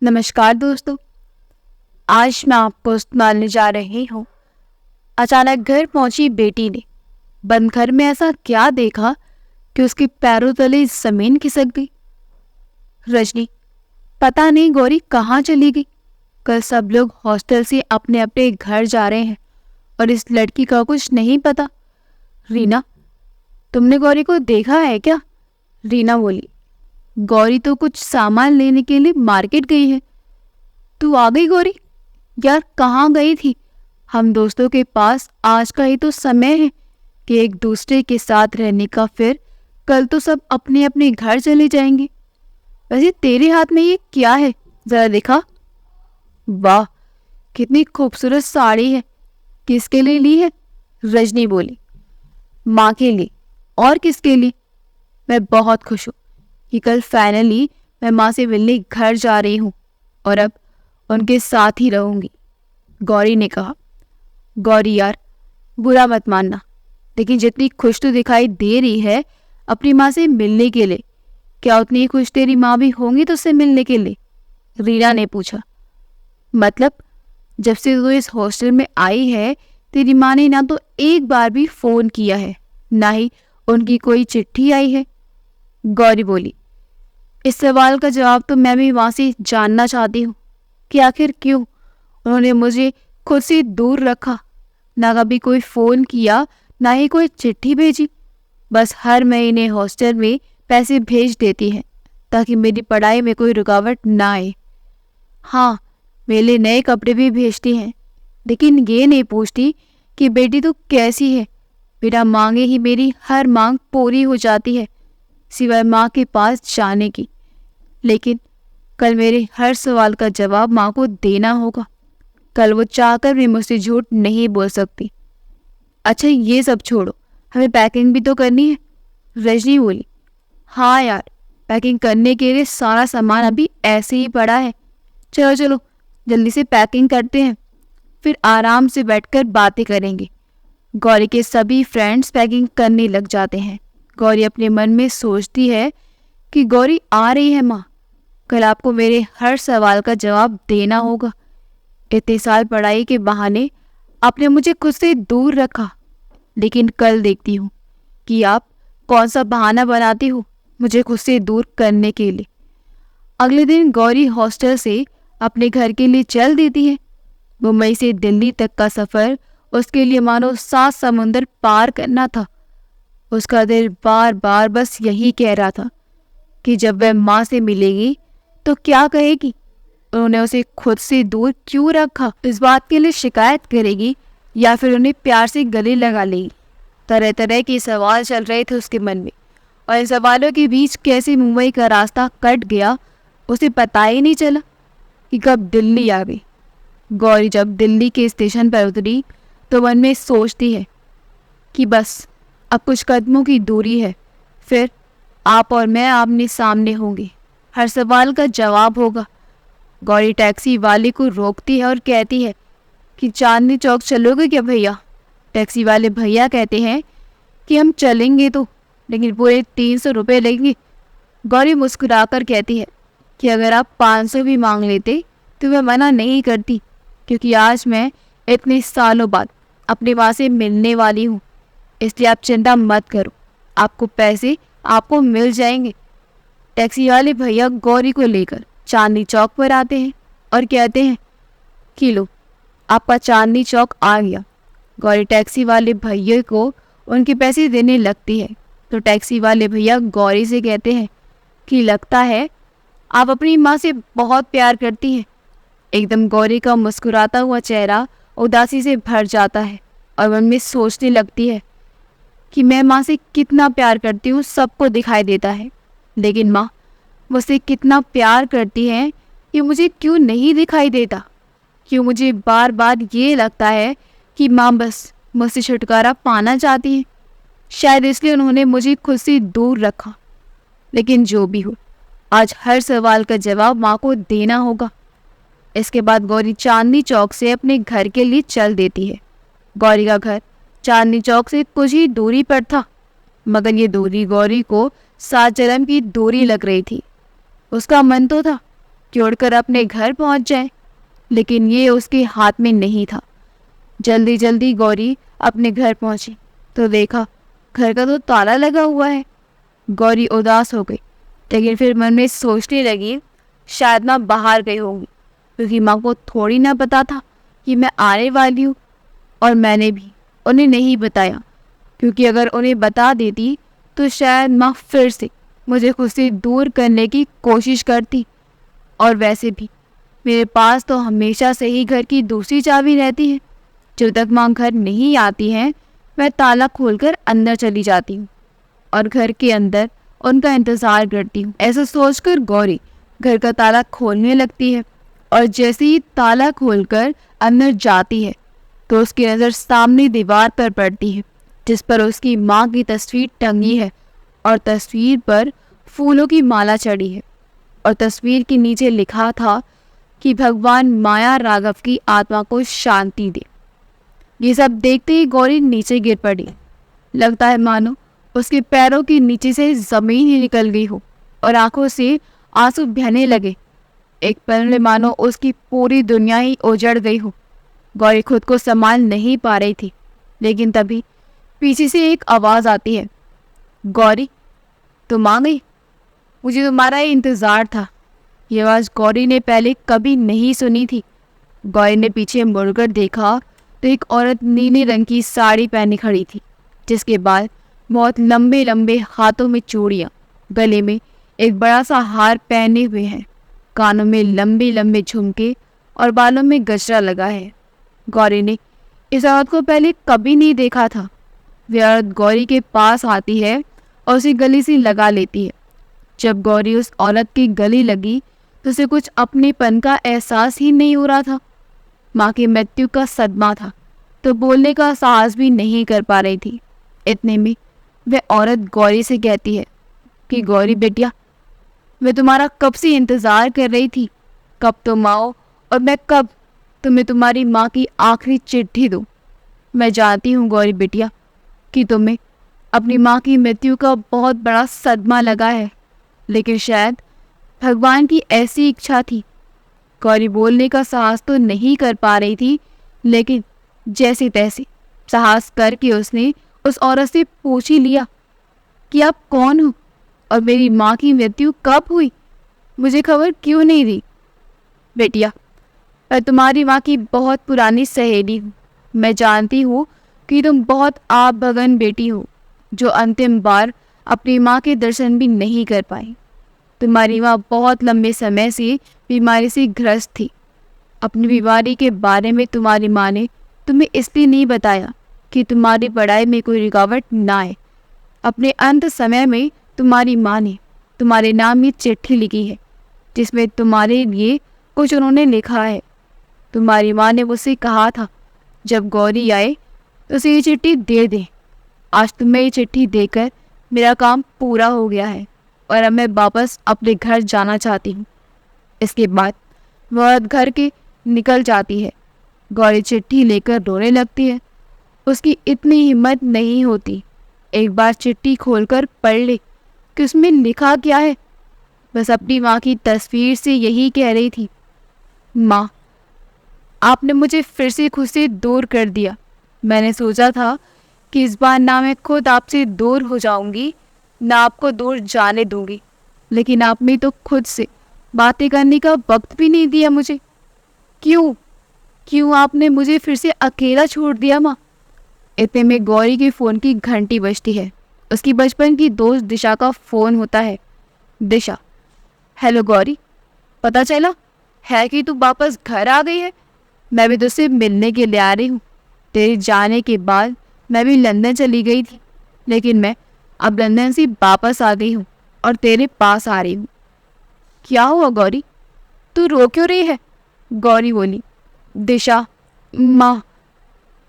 नमस्कार दोस्तों। आज मैं आपको सुनाने जा रही हूँ। अचानक घर पहुंची बेटी ने बंद घर में ऐसा क्या देखा कि उसके पैरों तले जमीन खिसक गई। रजनी, पता नहीं गौरी कहाँ चली गई। कल सब लोग हॉस्टल से अपने अपने घर जा रहे हैं और इस लड़की का कुछ नहीं पता। रीना, तुमने गौरी को देखा है क्या? रीना बोली, गौरी तो कुछ सामान लेने के लिए मार्केट गई है। तू आ गई गौरी? यार कहाँ गई थी? हम दोस्तों के पास आज का ही तो समय है कि एक दूसरे के साथ रहने का। फिर कल तो सब अपने अपने घर चले जाएंगे। वैसे तेरे हाथ में ये क्या है, जरा दिखा। वाह, कितनी खूबसूरत साड़ी है। किसके लिए ली है? रजनी बोली, माँ के लिए। और किसके लिए? मैं बहुत खुश हूँ कि कल फाइनली मैं माँ से मिलने घर जा रही हूँ और अब उनके साथ ही रहूंगी। गौरी ने कहा। गौरी यार, बुरा मत मानना, लेकिन जितनी खुश तू दिखाई दे रही है अपनी माँ से मिलने के लिए, क्या उतनी खुश तेरी माँ भी होंगी तुझसे मिलने के लिए? रीना ने पूछा। मतलब जब से तू इस हॉस्टल में आई है तेरी माँ ने ना तो एक बार भी फोन किया है, ना ही उनकी कोई चिट्ठी आई है। गौरी बोली, इस सवाल का जवाब तो मैं भी वहां से जानना चाहती हूँ कि आखिर क्यों उन्होंने मुझे खुद से दूर रखा। ना कभी कोई फ़ोन किया, ना ही कोई चिट्ठी भेजी। बस हर महीने हॉस्टल में पैसे भेज देती हैं ताकि मेरी पढ़ाई में कोई रुकावट ना आए। हाँ, मेरे लिए नए कपड़े भी भेजती हैं, लेकिन ये नहीं पूछती कि बेटी तू कैसी है। बिना मांगे ही मेरी हर मांग पूरी हो जाती है, सिवाय माँ के पास जाने की। लेकिन कल मेरे हर सवाल का जवाब माँ को देना होगा। कल वो चाहकर भी मुझसे झूठ नहीं बोल सकती। अच्छा ये सब छोड़ो, हमें पैकिंग भी तो करनी है। रजनी बोली, हाँ यार, पैकिंग करने के लिए सारा सामान अभी ऐसे ही पड़ा है। चलो चलो जल्दी से पैकिंग करते हैं, फिर आराम से बैठकर बातें करेंगे। गौरी के सभी फ्रेंड्स पैकिंग करने लग जाते हैं। गौरी अपने मन में सोचती है कि गौरी आ रही है माँ, कल आपको मेरे हर सवाल का जवाब देना होगा। इतने साल पढ़ाई के बहाने आपने मुझे खुद से दूर रखा, लेकिन कल देखती हूँ कि आप कौन सा बहाना बनाती हो मुझे खुद से दूर करने के लिए। अगले दिन गौरी हॉस्टल से अपने घर के लिए चल देती है। मुंबई से दिल्ली तक का सफ़र उसके लिए मानो 7 समुंदर पार करना था। उसका दिल बार बार बस यही कह रहा था कि जब वह माँ से मिलेगी तो क्या कहेगी, उन्होंने उसे खुद से दूर क्यों रखा। इस बात के लिए शिकायत करेगी या फिर उन्हें प्यार से गले लगा लेगी। तरह तरह के सवाल चल रहे थे उसके मन में, और इन सवालों के बीच कैसे मुंबई का रास्ता कट गया उसे पता ही नहीं चला कि कब दिल्ली आ गई। गौरी जब दिल्ली के स्टेशन पर उतरी तो मन में सोचती है कि बस अब कुछ कदमों की दूरी है, फिर आप और मैं आमने सामने होंगे, हर सवाल का जवाब होगा। गौरी टैक्सी वाले को रोकती है और कहती है कि चांदनी चौक चलोगे क्या भैया? टैक्सी वाले भैया कहते हैं कि हम चलेंगे तो, लेकिन पूरे 300 रुपये लगेंगे। गौरी मुस्कुराकर कहती है कि अगर आप 500 भी मांग लेते तो मैं मना नहीं करती, क्योंकि आज मैं इतने सालों बाद अपनी माँ से मिलने वाली हूँ, इसलिए आप चिंता मत करो, आपको पैसे आपको मिल जाएंगे। टैक्सी वाले भैया गौरी को लेकर चांदनी चौक पर आते हैं और कहते हैं कि लो, आपका चांदनी चौक आ गया। गौरी टैक्सी वाले भैया को उनके पैसे देने लगती है तो टैक्सी वाले भैया गौरी से कहते हैं कि लगता है आप अपनी माँ से बहुत प्यार करती हैं। एकदम गौरी का मुस्कुराता हुआ चेहरा उदासी से भर जाता है और मन में सोचने लगती है कि मैं माँ से कितना प्यार करती हूँ सबको दिखाई देता है, लेकिन माँ मुझसे कितना प्यार करती है कि मुझे क्यों नहीं दिखाई देता। क्यों मुझे बार बार ये लगता है कि माँ बस मुझसे छुटकारा पाना चाहती है। शायद इसलिए उन्होंने मुझे खुद से दूर रखा। लेकिन जो भी हो, आज हर सवाल का जवाब माँ को देना होगा। इसके बाद गौरी चांदनी चौक से अपने घर के लिए चल देती है। गौरी का घर चांदनी चौक से कुछ ही दूरी पर था, मगर ये दूरी गौरी को 7 जन्म की दूरी लग रही थी। उसका मन तो था कि उड़कर अपने घर पहुंच जाए, लेकिन ये उसके हाथ में नहीं था। जल्दी जल्दी गौरी अपने घर पहुंची तो देखा घर का तो ताला लगा हुआ है। गौरी उदास हो गई, लेकिन फिर मन में सोचने लगी शायद माँ बाहर गई होंगी, क्योंकि माँ को थोड़ी ना पता था कि मैं आने वाली हूँ। और मैंने भी उन्हें नहीं बताया, क्योंकि अगर उन्हें बता देती तो शायद माँ फिर से मुझे खुद से दूर करने की कोशिश करती। और वैसे भी मेरे पास तो हमेशा से ही घर की दूसरी चाबी रहती है। जब तक माँ घर नहीं आती हैं मैं ताला खोलकर अंदर चली जाती हूँ और घर के अंदर उनका इंतज़ार करती हूँ। ऐसा सोचकर गौरी घर का ताला खोलने लगती है और जैसे ही ताला खोलकर अंदर जाती है तो उसकी नज़र सामने दीवार पर पड़ती है, जिस पर उसकी माँ की तस्वीर टंगी है और तस्वीर पर फूलों की माला चढ़ी है। और तस्वीर के नीचे लिखा था कि भगवान माया राघव की आत्मा को शांति दे। ये सब देखते ही गौरी नीचे गिर पड़ी। लगता है मानो उसके पैरों के नीचे से जमीन ही निकल गई हो और आंखों से आंसू बहने लगे। एक पल में मानो उसकी पूरी दुनिया ही उजड़ गई हो। गौरी खुद को संभाल नहीं पा रही थी, लेकिन तभी पीछे से एक आवाज़ आती है, गौरी तुम आ गई, मुझे तुम्हारा ही इंतज़ार था। ये आवाज़ गौरी ने पहले कभी नहीं सुनी थी। गौरी ने पीछे मुड़कर देखा तो एक औरत नीले रंग की साड़ी पहने खड़ी थी, जिसके बाल बहुत लंबे लंबे, हाथों में चूड़ियाँ, गले में एक बड़ा सा हार पहने हुए हैं, कानों में लंबे लंबे झुमके और बालों में गजरा लगा है। गौरी ने इस औरत को पहले कभी नहीं देखा था। वह औरत गौरी के पास आती है और उसे गले से लगा लेती है। जब गौरी उस औरत की गले लगी तो उसे कुछ अपनेपन का एहसास ही नहीं हो रहा था। माँ की मृत्यु का सदमा था तो बोलने का साहस भी नहीं कर पा रही थी। इतने में वह औरत गौरी से कहती है कि गौरी बेटिया, मैं तुम्हारा कब से इंतज़ार कर रही थी, कब तुम आओ और मैं कब तुम्हें तुम्हारी माँ की आखिरी चिट्ठी दूँ। मैं जानती हूँ गौरी बेटिया कि तुम्हें अपनी माँ की मृत्यु का बहुत बड़ा सदमा लगा है, लेकिन शायद भगवान की ऐसी इच्छा थी। गौरी बोलने का साहस तो नहीं कर पा रही थी, लेकिन जैसे तैसे साहस करके उसने उस औरत से पूछ ही लिया कि आप कौन हो और मेरी माँ की मृत्यु कब हुई, मुझे खबर क्यों नहीं दी। बेटिया, मैं तुम्हारी माँ की बहुत पुरानी सहेली हूँ। मैं जानती हूँ कि तुम बहुत आप भगन बेटी हो, जो अंतिम बार अपनी माँ के दर्शन भी नहीं कर पाई। तुम्हारी माँ बहुत लंबे समय से बीमारी से ग्रस्त थी। अपनी बीमारी के बारे में तुम्हारी माँ ने तुम्हें इसलिए नहीं बताया कि तुम्हारी पढ़ाई में कोई रुकावट ना आए। अपने अंत समय में तुम्हारी माँ ने तुम्हारे नाम की चिट्ठी लिखी है, जिसमें तुम्हारे लिए कुछ उन्होंने लिखा है। तुम्हारी माँ ने मुझसे कहा था जब गौरी आए तो उसे ये चिट्ठी दे दे। आज तुम्हें ये चिट्ठी देकर मेरा काम पूरा हो गया है और अब मैं वापस अपने घर जाना चाहती हूँ। इसके बाद वह घर के निकल जाती है। गौरी चिट्ठी लेकर रोने लगती है। उसकी इतनी हिम्मत नहीं होती एक बार चिट्ठी खोलकर पढ़ ले कि उसमें लिखा क्या है। बस अपनी माँ की तस्वीर से यही कह रही थी, माँ, आपने मुझे फिर से खुद से दूर कर दिया। मैंने सोचा था कि इस बार ना मैं खुद आपसे दूर हो जाऊंगी, ना आपको दूर जाने दूंगी, लेकिन आपने तो खुद से बातें करने का वक्त भी नहीं दिया मुझे। क्यों आपने मुझे फिर से अकेला छोड़ दिया माँ। इतने में गौरी के फ़ोन की घंटी बजती है। उसकी बचपन की दोस्त दिशा का फ़ोन होता है। दिशा, हेलो गौरी, पता चला है कि तू वापस घर आ गई है। मैं भी तुझसे मिलने के लिए आ रही हूँ। तेरे जाने के बाद मैं भी लंदन चली गई थी, लेकिन मैं अब लंदन से वापस आ गई हूँ और तेरे पास आ रही हूँ। क्या हुआ गौरी, तू रो क्यों रही है। गौरी बोली, दिशा, माँ।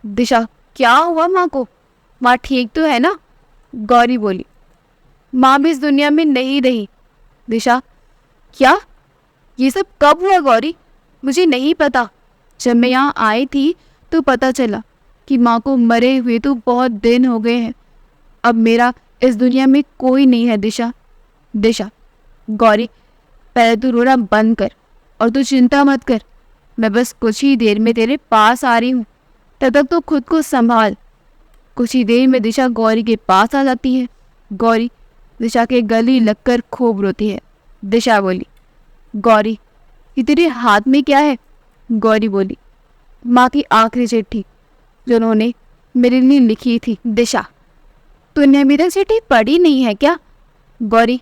दिशा, क्या हुआ माँ को, माँ ठीक तो है ना। गौरी बोली, माँ भी इस दुनिया में नहीं रही। दिशा, क्या, ये सब कब हुआ गौरी, मुझे नहीं पता। जब मैं यहाँ आई थी तो पता चला कि माँ को मरे हुए तो बहुत दिन हो गए हैं। अब मेरा इस दुनिया में कोई नहीं है दिशा। दिशा, गौरी, पहले तू रोना बंद कर और तू चिंता मत कर, मैं बस कुछ ही देर में तेरे पास आ रही हूँ, तब तक तो खुद को संभाल। कुछ ही देर में दिशा गौरी के पास आ जाती है। गौरी दिशा के गले लगकर खूब रोती है। दिशा बोली, गौरी ये तेरे हाथ में क्या है? गौरी बोली, माँ की आखिरी चिट्ठी जो उन्होंने मेरे लिए लिखी थी। दिशा, तूने अभी तक चिट्ठी पढ़ी नहीं है क्या? गौरी,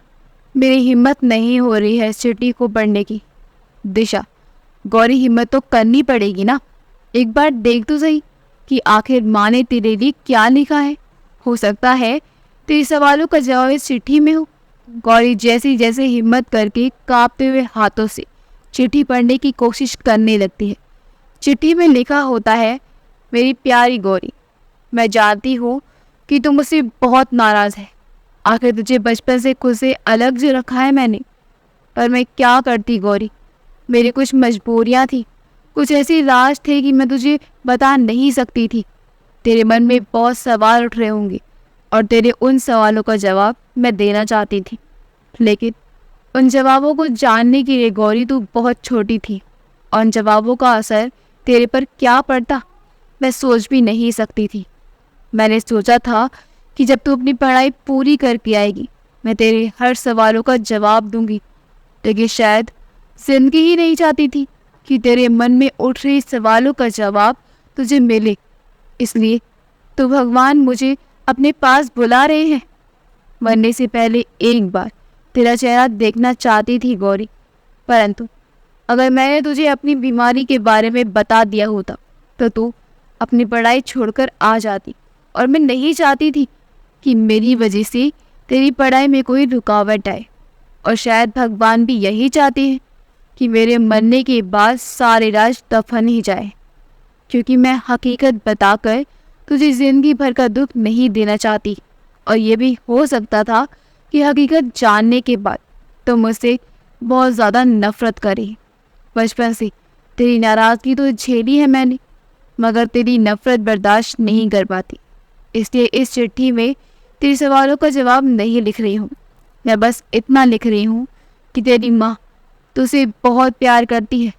मेरी हिम्मत नहीं हो रही है इस चिट्ठी को पढ़ने की। दिशा, गौरी हिम्मत तो करनी पड़ेगी ना, एक बार देख तो सही कि आखिर माँ ने तेरे लिए क्या लिखा है। हो सकता है तेरे सवालों का जवाब इस चिट्ठी में हो। गौरी जैसी जैसे हिम्मत करके कांपते हुए हाथों से चिट्ठी पढ़ने की कोशिश करने लगती है। चिट्ठी में लिखा होता है, मेरी प्यारी गौरी, मैं जानती हूँ कि तुम मुझसे बहुत नाराज़ है। आखिर तुझे बचपन से खुद से अलग जो रखा है मैंने, पर मैं क्या करती गौरी, मेरी कुछ मजबूरियाँ थी, कुछ ऐसी राज थे कि मैं तुझे बता नहीं सकती थी। तेरे मन में बहुत सवाल उठ रहे होंगे और तेरे उन सवालों का जवाब मैं देना चाहती थी, लेकिन उन जवाबों को जानने के लिए गौरी तू बहुत छोटी थी और उन जवाबों का असर तेरे पर क्या पड़ता मैं सोच भी नहीं सकती थी। मैंने सोचा था कि जब तू अपनी पढ़ाई पूरी करके आएगी मैं तेरे हर सवालों का जवाब दूंगी, लेकिन शायद जिंदगी ही नहीं चाहती थी कि तेरे मन में उठ रहे सवालों का जवाब तुझे मिले। इसलिए तो भगवान मुझे अपने पास बुला रहे हैं। मरने से पहले एक बार तेरा चेहरा देखना चाहती थी गौरी, परंतु अगर मैंने तुझे अपनी बीमारी के बारे में बता दिया होता तो तू अपनी पढ़ाई छोड़कर आ जाती, और मैं नहीं चाहती थी कि मेरी वजह से तेरी पढ़ाई में कोई रुकावट आए। और शायद भगवान भी यही चाहते हैं कि मेरे मरने के बाद सारे राज दफन ही जाए, क्योंकि मैं हकीकत बताकर तुझे ज़िंदगी भर का दुख नहीं देना चाहती। और ये भी हो सकता था कि हकीकत जानने के बाद तो मुझसे बहुत ज़्यादा नफ़रत करे। बचपन से तेरी नाराज़गी तो झेली है मैंने, मगर तेरी नफ़रत बर्दाश्त नहीं कर पाती। इसलिए इस चिट्ठी में तेरे सवालों का जवाब नहीं लिख रही हूँ, मैं बस इतना लिख रही हूँ कि तेरी माँ तुझसे बहुत प्यार करती है।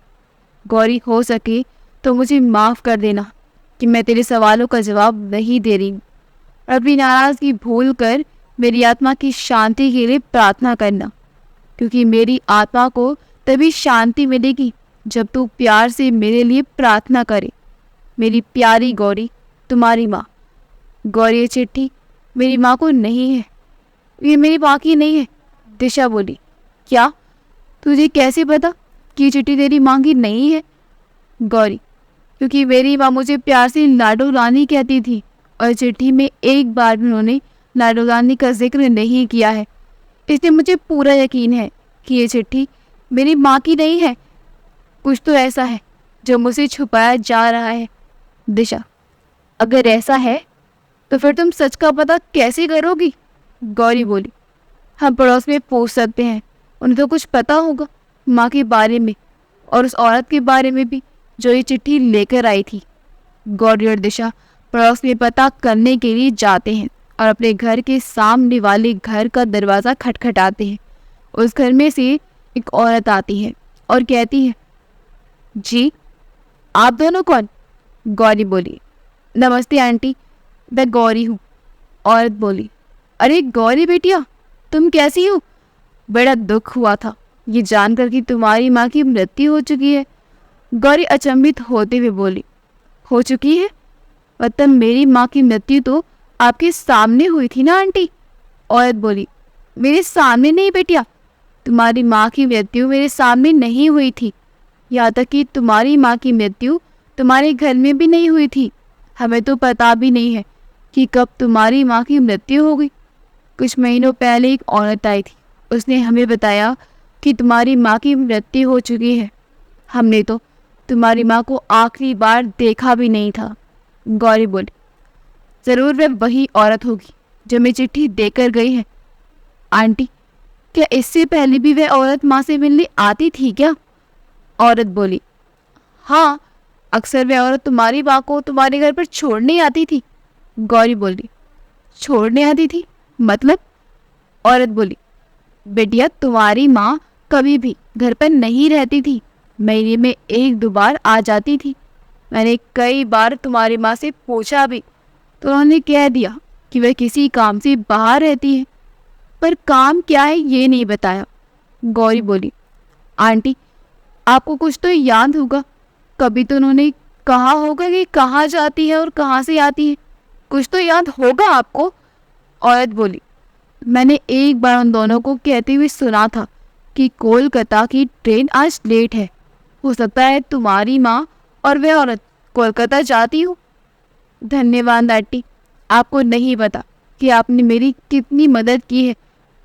गौरी, हो सके तो मुझे माफ़ कर देना कि मैं तेरे सवालों का जवाब नहीं दे रही हूँ, और अपनी नाराज़गी भूल कर मेरी आत्मा की शांति के लिए प्रार्थना करना, क्योंकि मेरी आत्मा को तभी शांति मिलेगी जब तू प्यार से मेरे लिए प्रार्थना करे। मेरी प्यारी गौरी, तुम्हारी माँ। गौरी, ये चिट्ठी मेरी माँ को नहीं है, ये मेरी माँ की नहीं है। दिशा बोली, क्या? तुझे कैसे पता कि ये चिट्ठी तेरी माँ की नहीं है? गौरी, क्योंकि मेरी माँ मुझे प्यार से लाडो रानी कहती थी, और चिट्ठी में एक बार भी उन्होंने लाडो रानी का जिक्र नहीं किया है। इसलिए मुझे पूरा यकीन है कि ये चिट्ठी मेरी माँ की नहीं है। कुछ तो ऐसा है जो मुझसे छुपाया जा रहा है। दिशा, अगर ऐसा है तो फिर तुम सच का पता कैसे करोगी? गौरी बोली, हम पड़ोस में पूछ सकते हैं, उन्हें तो कुछ पता होगा माँ के बारे में और उस औरत के बारे में भी जो ये चिट्ठी लेकर आई थी। गौरी और दिशा पड़ोस में पता करने के लिए जाते हैं और अपने घर के सामने वाले घर का दरवाज़ा खटखटाते हैं। उस घर में से एक औरत आती है और कहती है, जी आप दोनों कौन? गौरी बोली, नमस्ते आंटी, मैं गौरी हूँ। औरत बोली, अरे गौरी बेटिया, तुम कैसी हो? बड़ा दुख हुआ था ये जानकर कि तुम्हारी माँ की मृत्यु हो चुकी है। गौरी अचंभित होते हुए बोली, हो चुकी है? मतलब मेरी माँ की मृत्यु तो आपके सामने हुई थी ना आंटी? औरत बोली, मेरे सामने नहीं बेटिया, तुम्हारी माँ की मृत्यु मेरे सामने नहीं हुई थी। यहाँ तक कि तुम्हारी माँ की मृत्यु तुम्हारे घर में भी नहीं हुई थी। हमें तो पता भी नहीं है कि कब तुम्हारी माँ की मृत्यु हो गई। कुछ महीनों पहले एक औरत आई थी, उसने हमें बताया कि तुम्हारी माँ की मृत्यु हो चुकी है। हमने तो तुम्हारी माँ को आखिरी बार देखा भी नहीं था। गौरी बोली, ज़रूर वह वही औरत होगी जो मैं चिट्ठी देकर गई है। आंटी, क्या इससे पहले भी वह औरत माँ से मिलने आती थी क्या? औरत बोली, हाँ, अक्सर वह औरत तुम्हारी माँ को तुम्हारे घर पर छोड़ने आती थी। गौरी बोली, छोड़ने आती थी मतलब? औरत बोली, बेटिया तुम्हारी माँ कभी भी घर पर नहीं रहती थी, महीने में 1-2 बार आ जाती थी। मैंने कई बार तुम्हारी माँ से पूछा भी तो उन्होंने कह दिया कि वह किसी काम से बाहर रहती है, पर काम क्या है ये नहीं बताया। गौरी बोली, आंटी आपको कुछ तो याद होगा, कभी तो उन्होंने कहा होगा कि कहाँ जाती है और कहाँ से आती है, कुछ तो याद होगा आपको। औरत बोली, मैंने एक बार उन दोनों को कहते हुए सुना था कि कोलकाता की ट्रेन आज लेट है, हो सकता है तुम्हारी माँ और वह औरत कोलकाता जाती हो। धन्यवाद आंटी, आपको नहीं पता कि आपने मेरी कितनी मदद की है।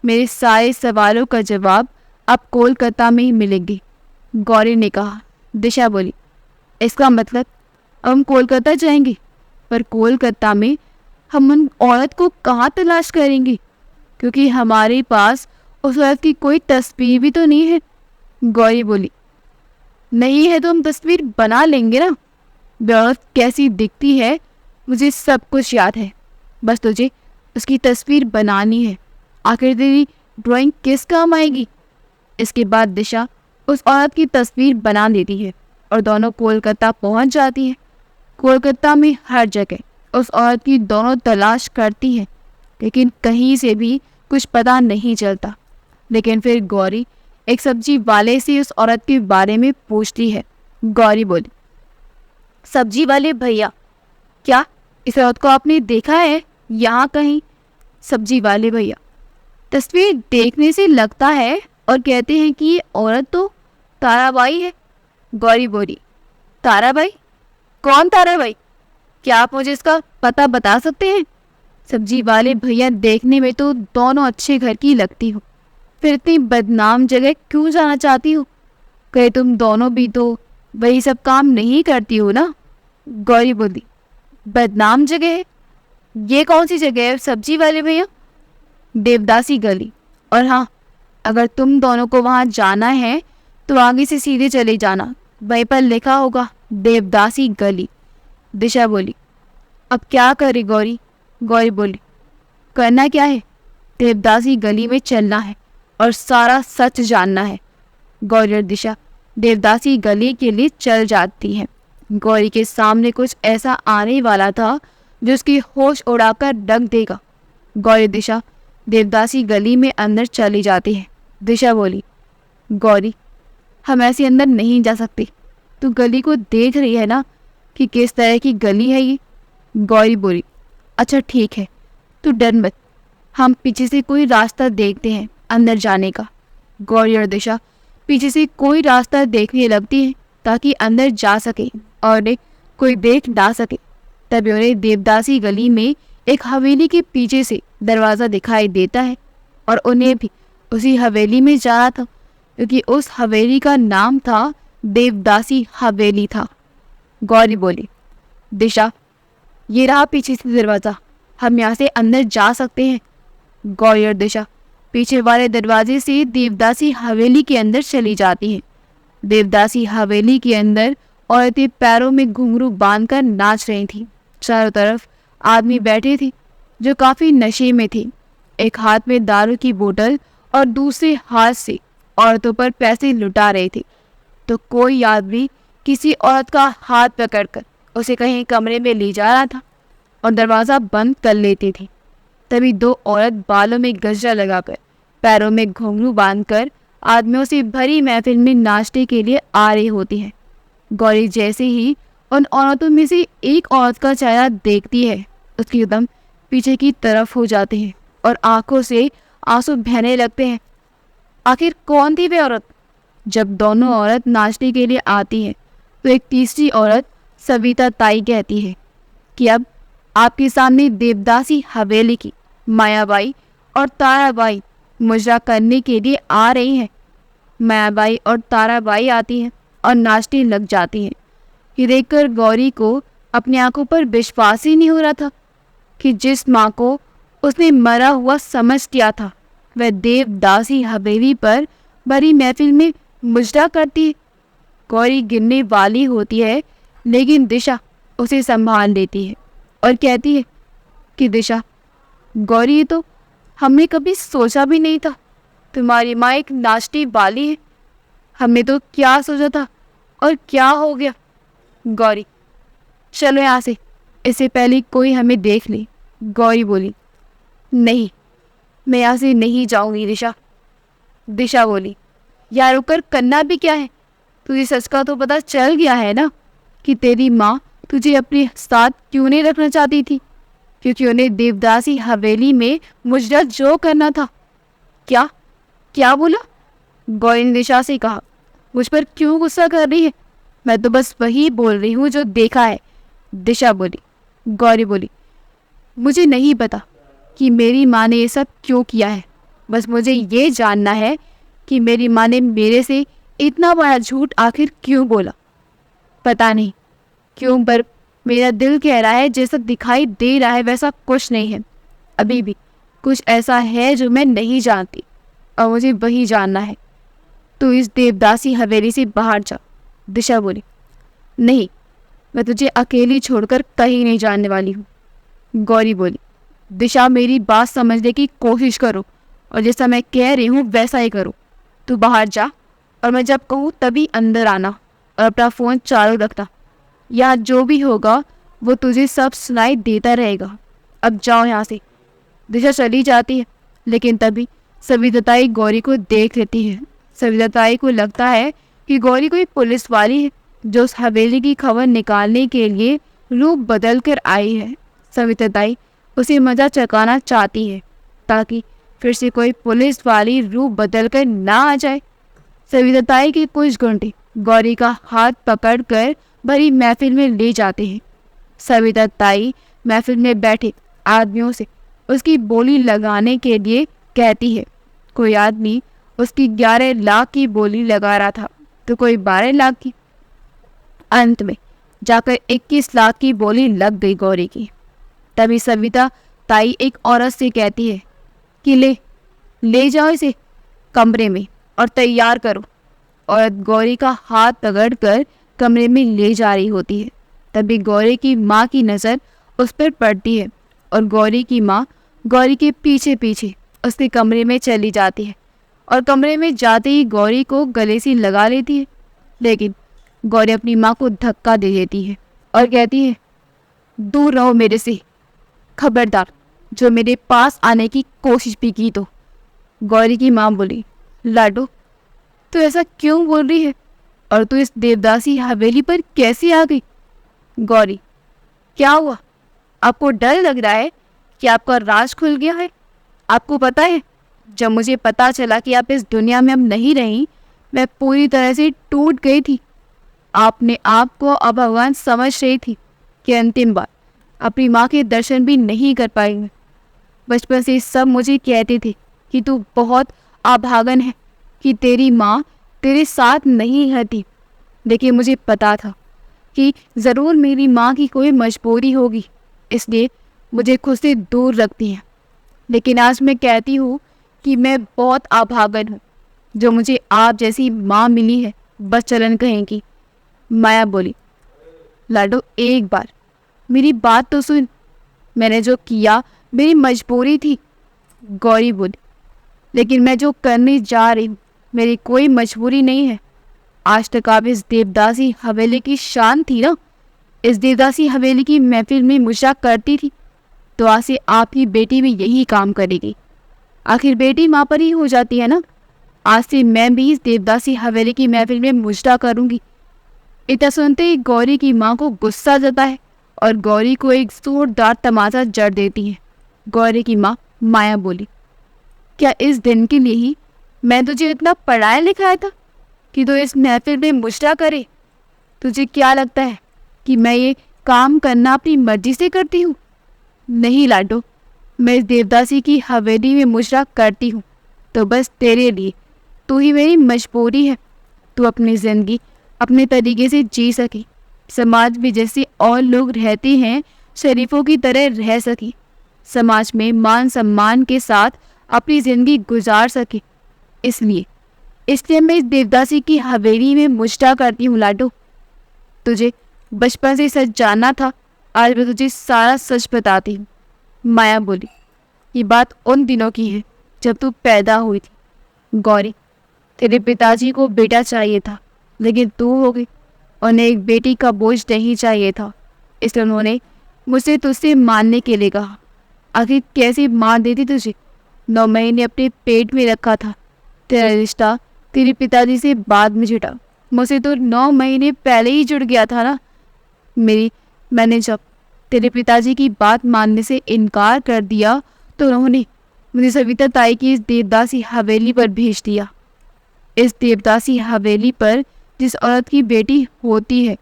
मेरे सारे सवालों का जवाब अब कोलकाता में ही मिलेंगे, गौरी ने कहा। दिशा बोली, इसका मतलब हम कोलकाता जाएंगे, पर कोलकाता में हम उन औरत को कहाँ तलाश करेंगे, क्योंकि हमारे पास उस औरत की कोई तस्वीर भी तो नहीं है। गौरी बोली, नहीं है तो हम तस्वीर बना लेंगे ना। वह औरत कैसी दिखती है मुझे सब कुछ याद है, बस तुझे उसकी तस्वीर बनानी है। आखिर तेरी ड्राइंग किस काम आएगी। इसके बाद दिशा उस औरत की तस्वीर बना देती है और दोनों कोलकाता पहुंच जाती है। कोलकाता में हर जगह उस औरत की दोनों तलाश करती है, लेकिन कहीं से भी कुछ पता नहीं चलता। लेकिन फिर गौरी एक सब्जी वाले से उस औरत के बारे में पूछती है। गौरी बोली, सब्जी वाले भैया, क्या इस औरत को आपने देखा है यहाँ कहीं। सब्जी वाले भैया, तस्वीर देखने से लगता है और कहते हैं कि ये औरत तो ताराबाई है। गौरी बोली, ताराबाई? कौन ताराबाई? क्या आप मुझे इसका पता बता सकते हैं। सब्जी वाले भैया, देखने में तो दोनों अच्छे घर की लगती हो, फिर इतनी बदनाम जगह क्यों जाना चाहती हो। कहे तुम दोनों भी तो वही सब काम नहीं करती हो ना। गौरी बोली, बदनाम जगह है? ये कौन सी जगह है सब्जी वाले भैया। देवदासी गली। और हाँ, अगर तुम दोनों को वहाँ जाना है तो आगे से सीधे चले जाना, वहीं पर लिखा होगा देवदासी गली। दिशा बोली, अब क्या करे गौरी। गौरी बोली, करना क्या है, देवदासी गली में चलना है और सारा सच जानना है। गौरी और दिशा देवदासी गली के लिए चल जाती हैं। गौरी के सामने कुछ ऐसा आने वाला था जो उसकी होश उड़ाकर रख देगा। गौरी दिशा देवदासी गली में अंदर चली जाती है। दिशा बोली, गौरी हम ऐसे अंदर नहीं जा सकते, तू गली को देख रही है ना कि किस तरह की गली है ये। गौरी बोली, अच्छा ठीक है, तू डर मत, हम पीछे से कोई रास्ता देखते हैं अंदर जाने का। गौरी और दिशा पीछे से कोई रास्ता देखने लगती है ताकि अंदर जा सके और उन्हें कोई देख ना सके। तभी उन्हें देवदासी गली में एक हवेली के पीछे से दरवाज़ा दिखाई देता है और उन्हें भी उसी हवेली में जाना था, क्योंकि उस हवेली का नाम था देवदासी हवेली था। गौरी बोली, दिशा ये रहा पीछे से दरवाज़ा, हम यहाँ से अंदर जा सकते हैं। गौरी और दिशा पीछे वाले दरवाजे से देवदासी हवेली के अंदर चली जाती हैं। देवदासी हवेली के अंदर औरतें पैरों में घुंघरू बांधकर नाच रही थीं। चारों तरफ आदमी बैठे थे जो काफ़ी नशे में थे। एक हाथ में दारू की बोतल और दूसरे हाथ से औरतों पर पैसे लुटा रहे थे। तो कोई आदमी किसी औरत का हाथ पकड़कर उसे कहीं कमरे में ले जा रहा था और दरवाज़ा बंद कर लेते थे। तभी दो औरत बालों में गजरा लगाकर, पैरों में घुंघरू बांधकर आदमियों से भरी महफिल में नाचने के लिए आ रही होती है। गौरी जैसे ही उन औरतों में से एक औरत का चेहरा देखती है, उसके एकदम पीछे की तरफ हो जाते हैं और आंखों से आंसू बहने लगते हैं। आखिर कौन थी वे औरत। जब दोनों औरत नाचने के लिए आती है तो एक तीसरी औरत सविता ताई कहती है कि अब आपके सामने देवदासी हवेली की मायाबाई और ताराबाई मुजरा करने के लिए आ रही हैं। मायाबाई और ताराबाई आती हैं और नाचने लग जाती हैं। ये देखकर गौरी को अपनी आंखों पर विश्वास ही नहीं हो रहा था कि जिस माँ को उसने मरा हुआ समझ लिया था वह देवदासी हवेली पर बड़ी महफिल में मुजरा करती है। गौरी गिरने वाली होती है, लेकिन दिशा उसे संभाल लेती है और कहती है कि दिशा, गौरी ये तो हमने कभी सोचा भी नहीं था, तुम्हारी माँ एक नाचने वाली है। हमने तो क्या सोचा था और क्या हो गया? गौरी, चलो यहाँ से, इससे पहले कोई हमें देख ले। गौरी बोली, नहीं, मैं यहाँ से नहीं जाऊंगी दिशा। दिशा बोली, यार रुकर करना भी क्या है? तुझे सच का तो पता चल गया है ना कि तेरी माँ तुझे अपने साथ क्यों नहीं रखना चाहती थी? क्योंकि उन्हें देवदासी हवेली में मुजरा जो करना था। क्या क्या बोला? गौरी ने दिशा से कहा। मुझ पर क्यों गुस्सा कर रही है? मैं तो बस वही बोल रही हूँ जो देखा है। दिशा बोली। गौरी बोली, मुझे नहीं पता कि मेरी माँ ने ये सब क्यों किया है। बस मुझे ये जानना है कि मेरी माँ ने मेरे से इतना बड़ा झूठ आखिर क्यों बोला। पता नहीं क्यों, पर मेरा दिल कह रहा है जैसा दिखाई दे रहा है वैसा कुछ नहीं है। अभी भी कुछ ऐसा है जो मैं नहीं जानती और मुझे वही जानना है। तू इस देवदासी हवेली से बाहर जा। दिशा बोली, नहीं, मैं तुझे अकेली छोड़कर कहीं नहीं जाने वाली हूँ। गौरी बोली, दिशा मेरी बात समझने की कोशिश करो और जैसा मैं कह रही हूँ वैसा ही करो। तू बाहर जा और मैं जब कहूँ तभी अंदर आना और अपना फ़ोन चालू रखना। यहाँ जो भी होगा वो तुझे सब सुनाई देता रहेगा। अब जाओ यहाँ से। दिशा चली जाती है, लेकिन तभी सविताताई गौरी को देख लेती है। सविताताई को लगता है कि गौरी कोई पुलिस वाली है जो उस हवेली की खबर निकालने के लिए रूप बदल कर आई है। सविताताई उसे मजा चकाना चाहती है ताकि फिर से कोई पुलिस वाली रूप बदल कर ना आ जाए। सविताताई के कुछ गुंडे गौरी का हाथ पकड़कर भरी महफिल में ले जाते हैं। सविताताई महफिल में बैठे आदमियों से उसकी बोली लगाने के लिए कहती है। कोई आदमी उसकी 11 लाख की बोली लगा रहा था तो कोई 12 लाख की। अंत में जाकर 21 लाख की बोली लग गई गौरी की। तभी सविता ताई एक औरत से कहती है कि ले जाओ इसे कमरे में और तैयार करो। औरत गौरी का हाथ पकड़कर कमरे में ले जा रही होती है। तभी गौरी की माँ की नज़र उस पर पड़ती है और गौरी की माँ गौरी के पीछे पीछे उसके कमरे में चली जाती है और कमरे में जाते ही गौरी को गले से लगा लेती है। लेकिन गौरी अपनी माँ को धक्का दे देती है और कहती है, दूर रहो मेरे से, खबरदार जो मेरे पास आने की कोशिश भी की तो। गौरी की माँ बोली, लाडो तू ऐसा क्यों बोल रही है और तू इस देवदासी हवेली पर कैसे आ गई? गौरी, क्या हुआ? आपको डर लग रहा है कि आपका राज खुल गया है? आपको पता है जब मुझे पता चला कि आप इस दुनिया में अब नहीं रही, मैं पूरी तरह से टूट गई थी। आपने आपको अब भगवान समझ रही थी कि अंतिम बार अपनी माँ के दर्शन भी नहीं कर पाएंगे। बचपन से सब मुझे कहते थे कि तू बहुत अभागन है, कि तेरी माँ तेरे साथ नहीं रहती। लेकिन मुझे पता था कि ज़रूर मेरी माँ की कोई मजबूरी होगी, इसलिए मुझे खुद से दूर रखती हैं। लेकिन आज मैं कहती हूँ कि मैं बहुत अभागन हूँ जो मुझे आप जैसी माँ मिली है, बस चलन कहें की। माया बोली, लाडो एक बार मेरी बात तो सुन, मैंने जो किया मेरी मजबूरी थी। गौरी बोली, लेकिन मैं जो करने जा रही हूँ मेरी कोई मजबूरी नहीं है। आज तक आप इस देवदासी हवेली की शान थी ना, इस देवदासी हवेली की महफिल में मुजरा करती थी, तो आज से आपकी बेटी भी यही काम करेगी। आखिर बेटी माँ पर ही हो जाती है ना। आज से मैं भी इस देवदासी हवेली की महफिल में मुजरा करूँगी। इतना सुनते ही गौरी की माँ को गुस्सा जाता है और गौरी को एक जोरदार तमाचा जड़ देती है। गौरी की माँ माया बोली, क्या इस दिन के लिए ही मैं तुझे इतना पढ़ाया लिखाया था कि तू इस महफिल में मुजरा करे? तुझे क्या लगता है कि मैं ये काम करना अपनी मर्जी से करती हूँ? नहीं लाडो, मैं इस देवदासी की हवेली में मुजरा करती हूँ तो बस तेरे लिए। तू ही मेरी मजबूरी है। तू अपनी ज़िंदगी अपने तरीके से जी सके, समाज में जैसे और लोग रहते हैं शरीफों की तरह रह सके, समाज में मान सम्मान के साथ अपनी ज़िंदगी गुजार सके। इसलिए मैं इस देवदासी की हवेली में मुजरा करती हूँ लाडो। तुझे बचपन से सच जानना था, आज मैं तुझे सारा सच बताती हूँ। माया बोली, ये बात उन दिनों की है जब तू पैदा हुई थी। गौरी, तेरे पिताजी को बेटा चाहिए था लेकिन तू हो गई। उन्हें एक बेटी का बोझ नहीं चाहिए था, इसलिए उन्होंने मुझसे तुझसे मारने के लिए कहा। आखिर कैसे मार देती तुझे? 9 महीने अपने पेट में रखा था। तेरा रिश्ता तेरे पिताजी से बाद में जुड़ा, मुझसे तो 9 महीने पहले ही जुड़ गया था ना। मैंने जब तेरे पिताजी की बात मानने से इनकार कर दिया तो उन्होंने मुझे सविता ताई की इस देवदासी हवेली पर भेज दिया। इस देवदासी हवेली पर जिस औरत की बेटी होती है,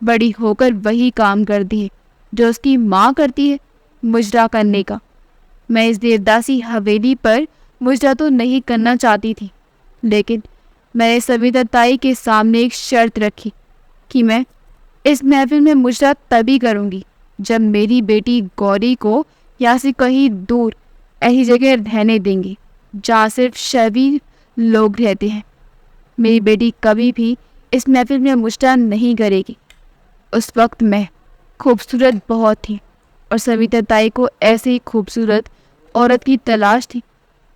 बड़ी होकर वही काम करती है जो उसकी माँ करती है, मुजरा करने का। मैं इस देवदासी हवेली पर मुजरा तो नहीं करना चाहती थी, लेकिन मैंने सविता ताई के सामने एक शर्त रखी कि मैं इस महफिल में मुजरा तभी करूँगी जब मेरी बेटी गौरी को यहाँ से कहीं दूर ऐसी जगह रहने देंगे जहाँ सिर्फ शरीर लोग रहते हैं। मेरी बेटी कभी भी इस महफिल में मुजरा नहीं करेगी। उस वक्त मैं खूबसूरत बहुत थी और सविता ताई को ऐसे ही खूबसूरत औरत की तलाश थी,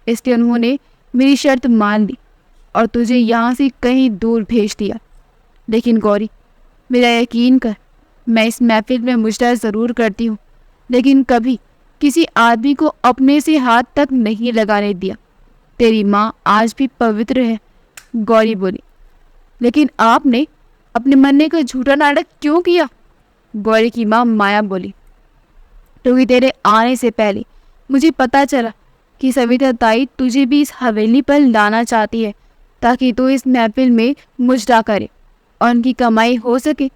इसलिए उन्होंने मेरी शर्त मान ली और तुझे यहाँ से कहीं दूर भेज दिया। लेकिन गौरी, मेरा यकीन कर, मैं इस महफिल में मुजरा ज़रूर करती हूँ, लेकिन कभी किसी आदमी को अपने से हाथ तक नहीं लगाने दिया। तेरी माँ आज भी पवित्र है। गौरी बोली। लेकिन आपने अपने मरने का झूठा नाटक क्यों किया? गौरी की माँ माया बोली। क्योंकि तेरे आने से पहले मुझे पता चला कि सविता ताई तुझे भी इस हवेली पर लाना चाहती है ताकि तू इस महफिल में मुजरा करे और उनकी कमाई हो सके।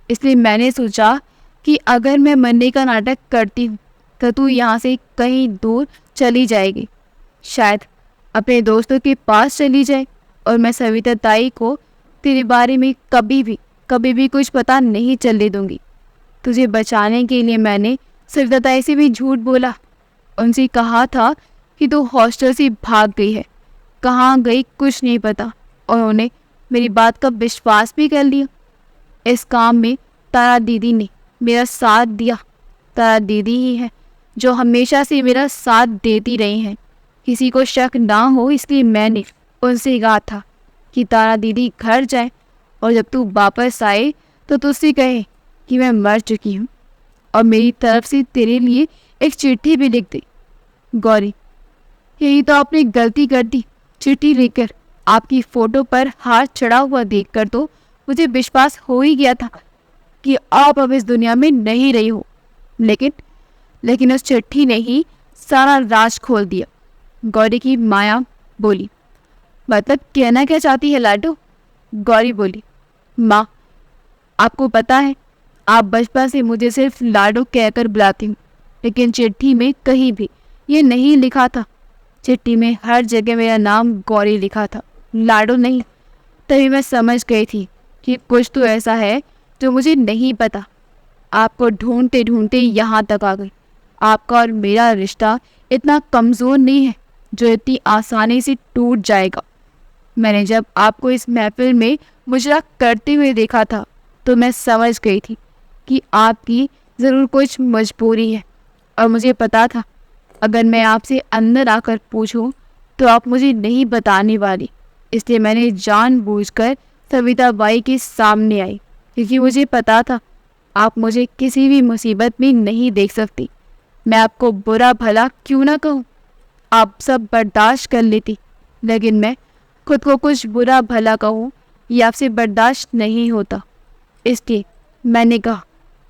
इसलिए मैंने सोचा कि अगर मैं मरने का नाटक करती हूँ तो तू यहाँ से कहीं दूर चली जाएगी, शायद अपने दोस्तों के पास चली जाए, और मैं सविता ताई को तेरे बारे में कभी भी कुछ पता नहीं चलने दूंगी। तुझे बचाने के लिए मैंने सविता ताई से भी झूठ बोला। उनसे कहा था कि तू हॉस्टल से भाग गई है, कहाँ गई कुछ नहीं पता, और उन्हें मेरी बात का विश्वास भी कर लिया। इस काम में तारा दीदी ने मेरा साथ दिया। तारा दीदी ही है जो हमेशा से मेरा साथ देती रही हैं। किसी को शक ना हो इसलिए मैंने उनसे कहा था कि तारा दीदी घर जाए और जब तू वापस आए तो तुझसे कहे कि मैं मर चुकी हूँ और मेरी तरफ से तेरे लिए एक चिट्ठी भी लिख दे। गौरी, यही तो आपने गलती कर दी। चिट्ठी लिखकर आपकी फ़ोटो पर हाथ चढ़ा हुआ देखकर तो मुझे विश्वास हो ही गया था कि आप अब इस दुनिया में नहीं रही हो, लेकिन उस चिट्ठी ने ही सारा राज खोल दिया। गौरी की माया बोली। मतलब कहना क्या चाहती है लाडो? गौरी बोली। माँ, आपको पता है आप बचपन से मुझे सिर्फ लाडो कहकर बुलाती हूँ, लेकिन चिट्ठी में कहीं भी ये नहीं लिखा था। चिट्ठी में हर जगह मेरा नाम गौरी लिखा था, लाडो नहीं। तभी मैं समझ गई थी कि कुछ तो ऐसा है जो मुझे नहीं पता। आपको ढूंढते ढूंढते यहाँ तक आ गई। आपका और मेरा रिश्ता इतना कमज़ोर नहीं है जो इतनी आसानी से टूट जाएगा। मैंने जब आपको इस महफिल में मुजरा करते हुए देखा था तो मैं समझ गई थी कि आपकी ज़रूर कुछ मजबूरी है, और मुझे पता था अगर मैं आपसे अंदर आकर पूछूं तो आप मुझे नहीं बताने वाली। इसलिए मैंने जानबूझकर सविता बाई के सामने आई, क्योंकि मुझे पता था आप मुझे किसी भी मुसीबत में नहीं देख सकती। मैं आपको बुरा भला क्यों ना कहूँ, आप सब बर्दाश्त कर लेती, लेकिन मैं खुद को कुछ बुरा भला कहूँ ये आपसे बर्दाश्त नहीं होता। इसलिए मैंने कहा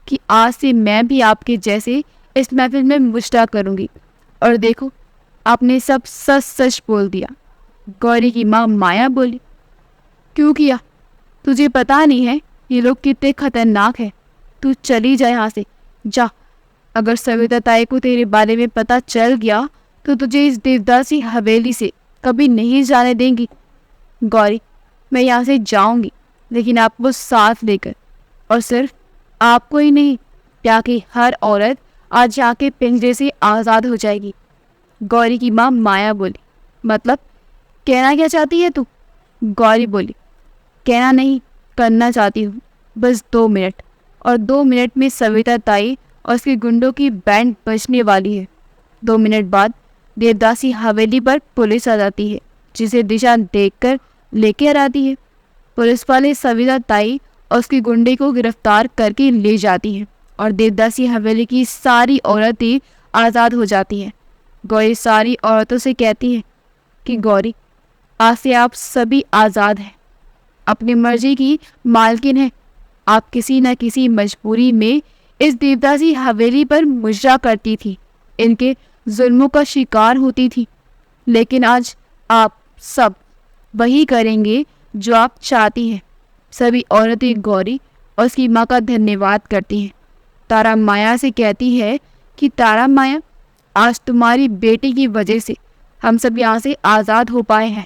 कि आज से मैं भी आपके जैसे इस महफिल में मुजरा करूँगी, और देखो आपने सब सच सच बोल दिया। गौरी की माँ माया बोली। क्यों किया? तुझे पता नहीं है ये लोग कितने खतरनाक हैं। तू चली जा यहाँ से, जा। अगर सविता ताई को तेरे बारे में पता चल गया तो तुझे इस देवदासी हवेली से कभी नहीं जाने देंगी। गौरी, मैं यहाँ से जाऊँगी, लेकिन आपको साथ लेकर, और सिर्फ आपको ही नहीं, ताकि हर औरत आज यहाँ के पिंजरे से आज़ाद हो जाएगी। गौरी की माँ माया बोली। मतलब कहना क्या चाहती है तू? गौरी बोली। कहना नहीं, करना चाहती हूँ। बस 2 मिनट, और 2 मिनट में सविता ताई और उसके गुंडों की बैंड बजने वाली है। 2 मिनट बाद देवदासी हवेली पर पुलिस आ जाती है, जिसे दिशा देखकर लेकर आती है। पुलिस वाले सविता ताई और उसकी गुंडे को गिरफ्तार करके ले जाती हैं और देवदासी हवेली की सारी औरतें आज़ाद हो जाती हैं। गौरी सारी औरतों से कहती है कि गौरी, आज से आप सभी आज़ाद हैं, अपनी मर्जी की मालकिन हैं। आप किसी न किसी मजबूरी में इस देवदासी हवेली पर मुजरा करती थी, इनके जुल्मों का शिकार होती थी, लेकिन आज आप सब वही करेंगे जो आप चाहती हैं। सभी औरतें गौरी और उसकी माँ का धन्यवाद करती हैं। तारा माया से कहती है कि तारा माया, आज तुम्हारी बेटी की वजह से हम सब यहाँ से आज़ाद हो पाए हैं।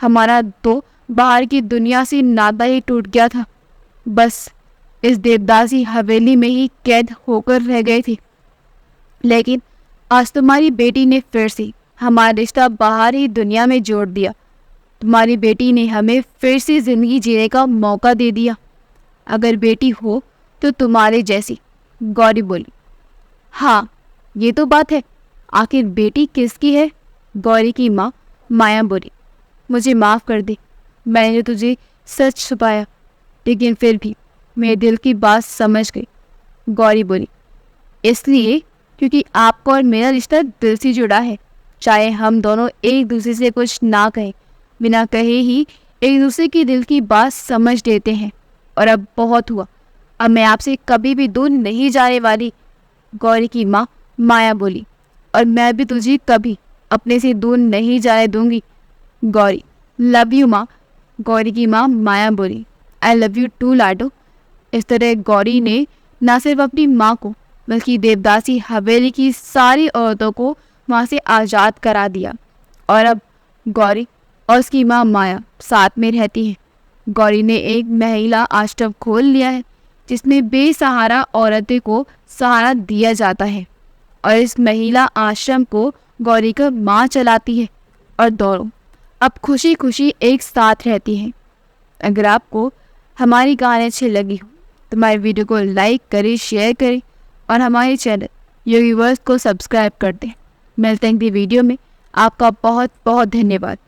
हमारा तो बाहर की दुनिया से नाता ही टूट गया था, बस इस देवदासी हवेली में ही कैद होकर रह गए थे, लेकिन आज तुम्हारी बेटी ने फिर से हमारा रिश्ता बाहर ही दुनिया में जोड़ दिया। तुम्हारी बेटी ने हमें फिर से ज़िंदगी जीने का मौका दे दिया। अगर बेटी हो तो तुम्हारे जैसी। गौरी बोली, हाँ ये तो बात है, आखिर बेटी किसकी है? गौरी की माँ माया बोली, मुझे माफ़ कर दे, मैंने तुझे सच छुपाया, लेकिन फिर भी मेरे दिल की बात समझ गई। गौरी बोली, इसलिए क्योंकि आपका और मेरा रिश्ता दिल से जुड़ा है। चाहे हम दोनों एक दूसरे से कुछ ना कहें, बिना कहे ही एक दूसरे की दिल की बात समझ लेते हैं। और अब बहुत हुआ, अब मैं आपसे कभी भी दूर नहीं जाने वाली। गौरी की माँ माया बोली, और मैं भी तुझे कभी अपने से दूर नहीं जाने दूंगी। गौरी, लव यू माँ। गौरी की माँ माया बोली, आई लव यू टू लाडो। इस तरह गौरी ने न सिर्फ अपनी माँ को बल्कि देवदासी हवेली की सारी औरतों को वहाँ से आज़ाद करा दिया। और अब गौरी और उसकी माँ माया साथ में रहती हैं। गौरी ने एक महिला आश्रम खोल लिया है, जिसमें बेसहारा औरतें को सहारा दिया जाता है, और इस महिला आश्रम को गौरी का माँ चलाती है, और दोनों अब खुशी खुशी एक साथ रहती हैं। अगर आपको हमारी कहानी अच्छी लगी हो तो हमारे वीडियो को लाइक करें, शेयर करें और हमारे चैनल योगी वर्स को सब्सक्राइब कर दें। मिलते हैं अगली वीडियो में। आपका बहुत बहुत धन्यवाद।